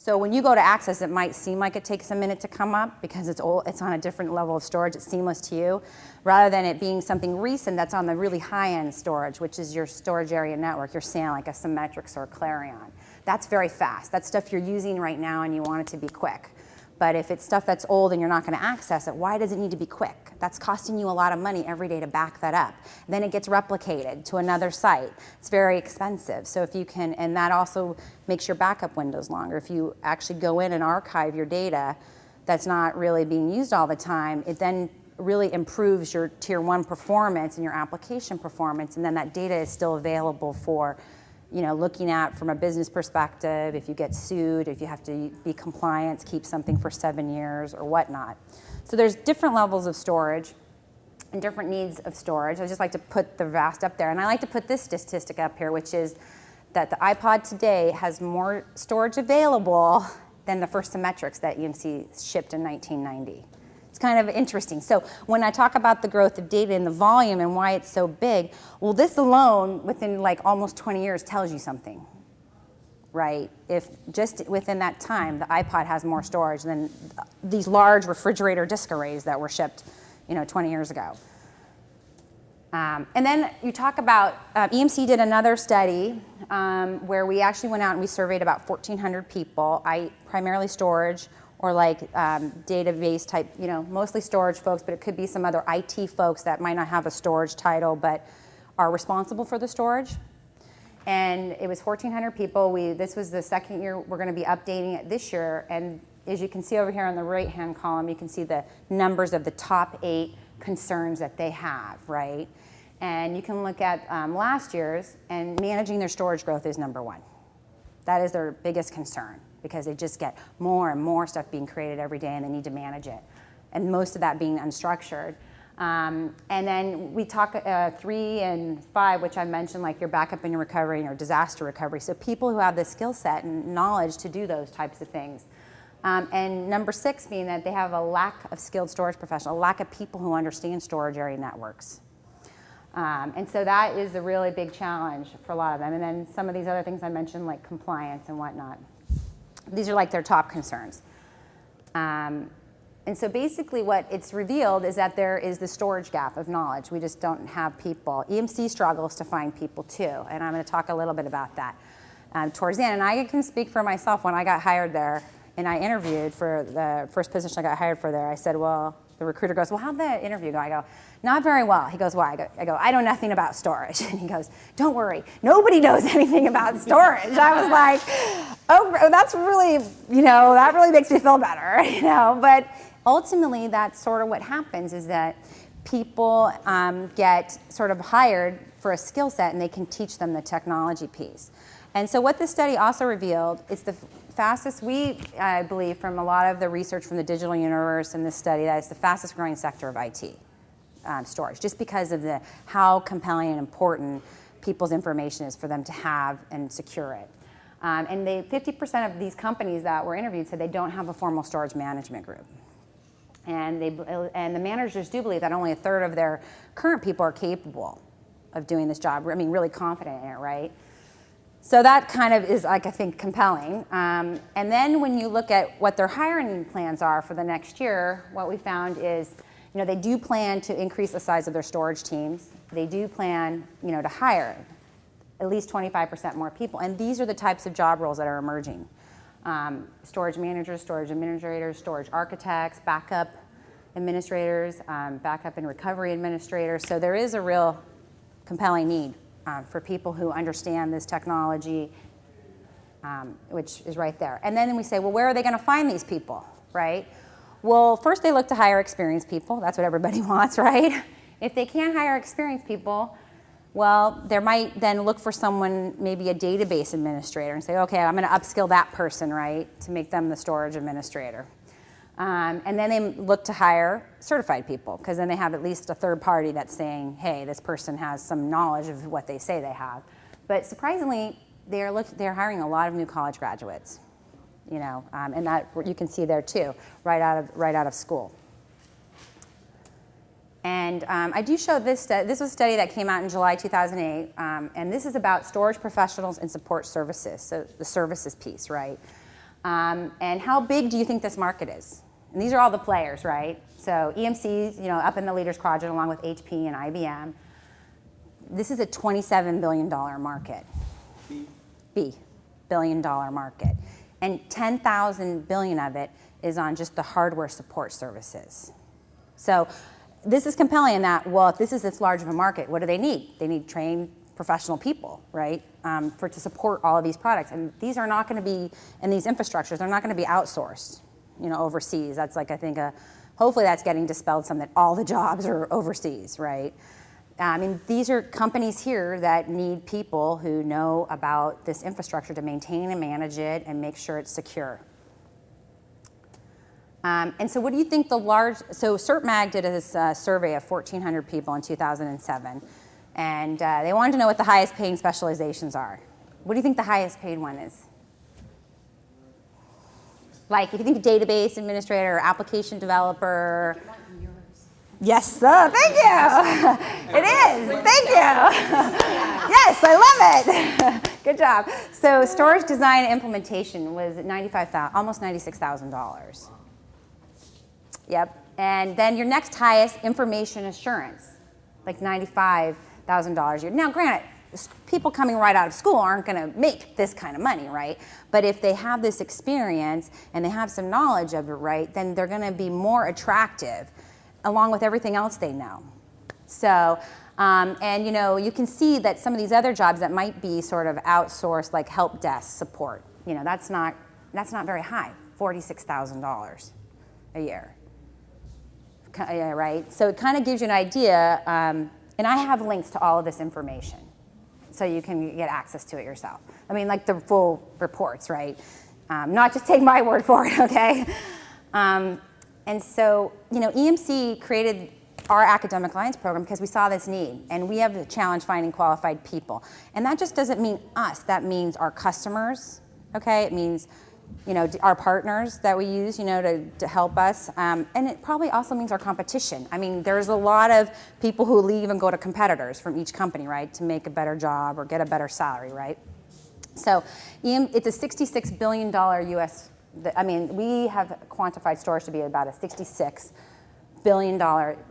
So when you go to access, it might seem like it takes a minute to come up because it's on a different level of storage, it's seamless to you, rather than it being something recent that's on the really high-end storage, which is your storage area network, your SAN, like a Symmetrix or a Clarion. That's very fast. That's stuff you're using right now and you want it to be quick. But if it's stuff that's old and you're not going to access it, why does it need to be quick? That's costing you a lot of money every day to back that up. Then it gets replicated to another site. It's very expensive. So if you can, and that also makes your backup windows longer. If you actually go in and archive your data that's not really being used all the time, it then really improves your tier 1 performance and your application performance, and then that data is still available for looking at from a business perspective, if you get sued, if you have to be compliant, keep something for 7 years or whatnot. So there's different levels of storage and different needs of storage. I just like to put the vast up there. And I like to put this statistic up here, which is that the iPod today has more storage available than the first Symmetrix that EMC shipped in 1990. It's kind of interesting. So when I talk about the growth of data and the volume and why it's so big, well, this alone, within like almost 20 years, tells you something, right? If just within that time, the iPod has more storage than these large refrigerator disk arrays that were shipped, 20 years ago. And then you talk about, EMC did another study where we actually went out and we surveyed about 1,400 people, primarily storage, or like database type, mostly storage folks, but it could be some other IT folks that might not have a storage title, but are responsible for the storage. And it was 1,400 people. This was the second year. We're going to be updating it this year. And as you can see over here on the right-hand column, you can see the numbers of the top 8 concerns that they have, right? And you can look at last year's, and managing their storage growth is number 1. That is their biggest concern, because they just get more and more stuff being created every day and they need to manage it. And most of that being unstructured. And then we talk 3 and 5, which I mentioned, like your backup and your recovery and your disaster recovery. So people who have the skill set and knowledge to do those types of things. And number 6 being that they have a lack of skilled storage professionals, a lack of people who understand storage area networks. And so that is a really big challenge for a lot of them. And then some of these other things I mentioned, like compliance and whatnot. These are like their top concerns. And so basically what it's revealed is that there is the storage gap of knowledge. We just don't have people. EMC struggles to find people too, and I'm going to talk a little bit about that towards the end. And I can speak for myself. When I got hired there and I interviewed for the first position I got hired for there, I said, well, the recruiter goes, well, how'd the interview go? I go, not very well. He goes, why? I go, I know nothing about storage. And he goes, don't worry, nobody knows anything about storage. I was like, oh, that's really, that really makes me feel better, But ultimately, that's sort of what happens, is that people get sort of hired for a skill set and they can teach them the technology piece. And so what this study also revealed, it's the fastest, I believe from a lot of the research from the digital universe in this study, that it's the fastest growing sector of IT storage, just because of how compelling and important people's information is for them to have and secure it. And 50% of these companies that were interviewed said they don't have a formal storage management group. And the managers do believe that only 1/3 of their current people are capable of doing this job. I mean, really confident in it, right? So that kind of is, like, I think, compelling. And then when you look at what their hiring plans are for the next year, what we found is, they do plan to increase the size of their storage teams. They do plan, to hire at least 25% more people. And these are the types of job roles that are emerging. Storage managers, storage administrators, storage architects, backup administrators, backup and recovery administrators. So there is a real compelling need for people who understand this technology, which is right there. And then we say, well, where are they going to find these people, right? Well, first they look to hire experienced people. That's what everybody wants, right? If they can't hire experienced people, well, they might then look for someone, maybe a database administrator, and say, okay, I'm going to upskill that person, right, to make them the storage administrator. And then they look to hire certified people, because then they have at least a third party that's saying, hey, this person has some knowledge of what they say they have. But surprisingly, they're hiring a lot of new college graduates, and that you can see there too, right out of school. And I do show this. This was a study that came out in July 2008, and this is about storage professionals and support services, so the services piece, right? And how big do you think this market is? And these are all the players, right? So EMC's, up in the leaders quadrant along with HP and IBM. This is a $27 billion market. B, $billion market. And 10,000 billion of it is on just the hardware support services. So this is compelling in that, well, if this is this large of a market, what do they need? They need trained professional people, right, to support all of these products. And these are not going to be, in these infrastructures, they're not going to be outsourced, overseas. That's like, I think, hopefully that's getting dispelled some, that all the jobs are overseas, right? These are companies here that need people who know about this infrastructure to maintain and manage it and make sure it's secure. And so what do you think so CertMag did this survey of 1,400 people in 2007, and they wanted to know what the highest paying specializations are. What do you think the highest paid one is? Like, if you think database administrator or application developer. Yes, thank you. It is, thank you. Yes, I love it. Good job. So storage design and implementation was almost $96,000. Yep, and then your next highest, information assurance, like $95,000. Now, granted, people coming right out of school aren't going to make this kind of money, right? But if they have this experience and they have some knowledge of it, right, then they're going to be more attractive, along with everything else they know. So, and you can see that some of these other jobs that might be sort of outsourced, like help desk support, that's not very high, $46,000 a year. Yeah, right? So it kind of gives you an idea, and I have links to all of this information, so you can get access to it yourself. Like the full reports, right? Not just take my word for it, okay? And so, EMC created our academic alliance program because we saw this need, and we have the challenge finding qualified people. And that just doesn't mean us, that means our customers, okay? It means our partners that we use, to help us. And it probably also means our competition. There's a lot of people who leave and go to competitors from each company, right, to make a better job or get a better salary, right? So it's a $66 billion US, we have quantified storage to be about a $66 billion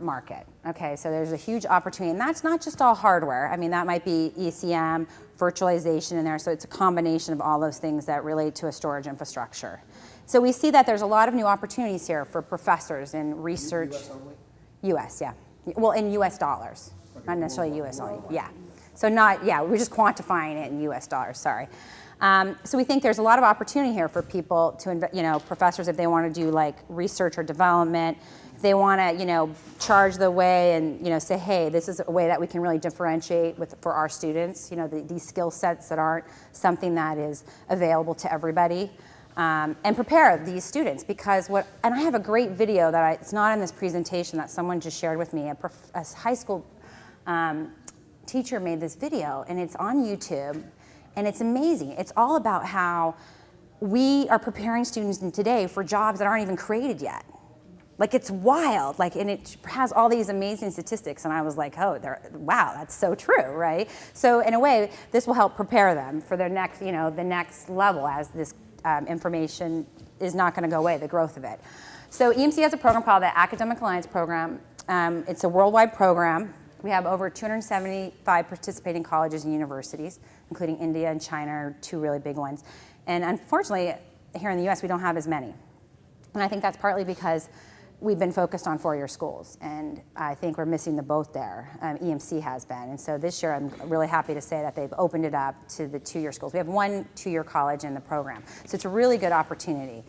market. Okay, so there's a huge opportunity, and that's not just all hardware. That might be ECM, virtualization in there, so it's a combination of all those things that relate to a storage infrastructure. So we see that there's a lot of new opportunities here for professors in research. US only? US, yeah. Well, in US dollars, okay, not necessarily US only, yeah. So we're just quantifying it in US dollars, sorry. So we think there's a lot of opportunity here for people to, professors, if they want to do like research or development, if they want to, charge the way and, say, hey, this is a way that we can really differentiate for our students, these skill sets that aren't something that is available to everybody, and prepare these students because and I have a great video it's not in this presentation that someone just shared with me, a high school teacher made this video, and it's on YouTube. And it's amazing. It's all about how we are preparing students today for jobs that aren't even created yet. Like, it's wild. and it has all these amazing statistics. And I was like, oh, wow, that's so true, right? So in a way, this will help prepare them for their next, the next level as this information is not going to go away, the growth of it. So EMC has a program called the Academic Alliance Program. It's a worldwide program. We have over 275 participating colleges and universities, including India and China are two really big ones. And unfortunately, here in the US, we don't have as many. And I think that's partly because we've been focused on four-year schools, and I think we're missing the boat there. EMC has been. And so this year, I'm really happy to say that they've opened it up to the two-year schools. We have one two-year college in the program. So it's a really good opportunity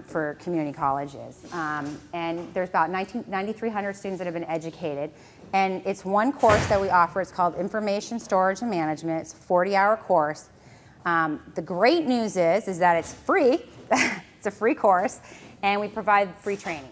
for community colleges. And there's about 9,300 students that have been educated. And it's one course that we offer. It's called Information Storage and Management. It's a 40-hour course. The great news is that it's free. It's a free course, and we provide free training.